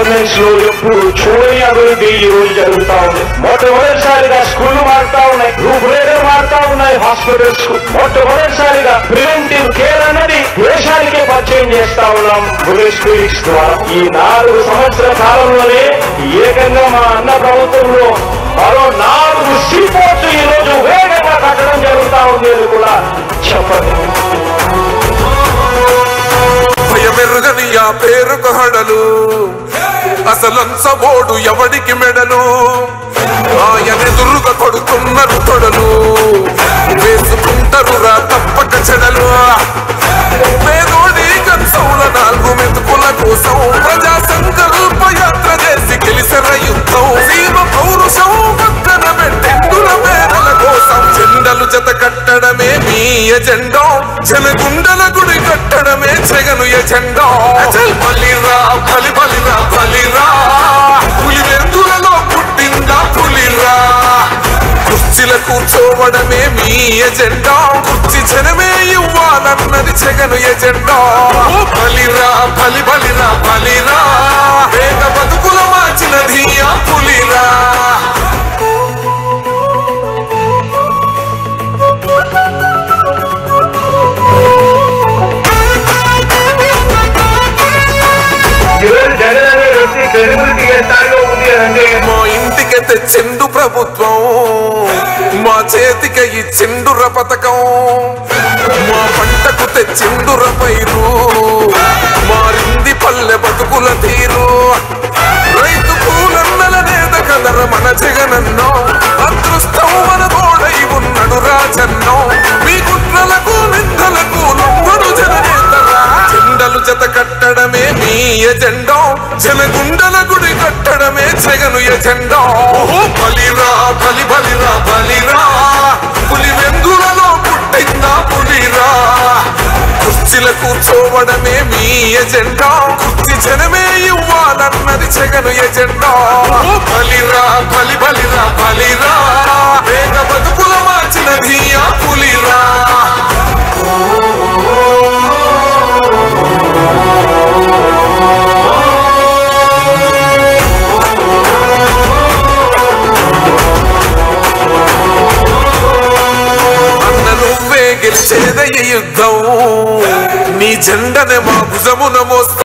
Governance లో ఎప్పుడు చూడని అభివృద్ధి ఈ రోజు జరుగుతా ఉంది. మొట్టమొదటిసారిగా స్కూళ్లు మారుతా ఉన్నాయి, రూపురేఖలు మారుతా ఉన్నాయి. హాస్పిటల్స్ కు మొట్టమొదటిసారిగా ప్రివెంటివ్ కేర్ అన్నది దేశానికే పరిచయం చేస్తా ఉన్నాం బుల్లెట్ క్లినిక్స్ ద్వారా. ఈ 4 సంవత్సరాల కాలంలోనే ఏకంగా మా అన్న ప్రభుత్వంలో మరో 4 సీపోర్ట్స్ ఈ రోజు వేగంగా కట్టడం జరుగుతా ఉంది అని కూడా చెప్పండి. భయమెరుగని ఆ పేరుకు హడలు, అసలంచబోడు ఎవడికి మెడలు, ఆయనెదురుగా కొడుతున్నారు తొడలు, వేసుకుంటారు రా తప్పక చెడలు. పేదోడి కంచంల 4 మెతుకుల కోసం ప్రజా సంకల్ప యాత్ర చేసి గెలిసిన యుద్ధం, సీమ పౌరుషం పక్కన పెట్టెందుల పేదల కోసం. జెండలు జత కట్టడమే మీ ఎజెండా, జనగుండల గుడి కట్టడమే జగను ఎజెండా. బలిరా బలి బలిరా బలిరా, పులివెందులలో పుట్టిందా పులిరా. కుర్చీల కూర్చోవడమే మీ ఎజెండా, కుర్చీ జనమే ఇవ్వాలన్నది జగను ఎజెండా. బలిరా బలి బలిరా బలిరా, వేగ బతుకుల మార్చినది ఆ పులిరా. మా ఇంటికి తెచ్చిండు ప్రభుత్వం, మా చేతికి ఇచ్చిండుర పథకం, మా పంటకు తెచ్చిండుర పైరు, మారింది పల్లె బతుకుల తీరు. రైతు పూలన్నల నేత కదర మన జగనన్నో, అదృష్టం మన తోడై ఉన్నాడు రాజన్నో. మీ కుట్రలకు నిందలకు లొంగడు జననేతరా. జెండలు జత కట్టడమే మీ ఎజెండా, జనగుండల గుడి కట్టడమే జగను ఎజెండా. బలిరా బలి బలిరా బలిరా, పులివెందులలో పుట్టిందా పులిరా. కుర్చీల కూర్చోవడమే మీ ఎజెండా, కుర్చీ జనమే ఇవ్వాలన్నది జగను ఎజెండా. బలిరా బలి బలిరా బలిరా, వేగ బతుకుల మార్చినది ఆ పులిరా. గెలిచేదయ్య యుద్ధం, నీ జెండనే మా భుజమున మోస్తా.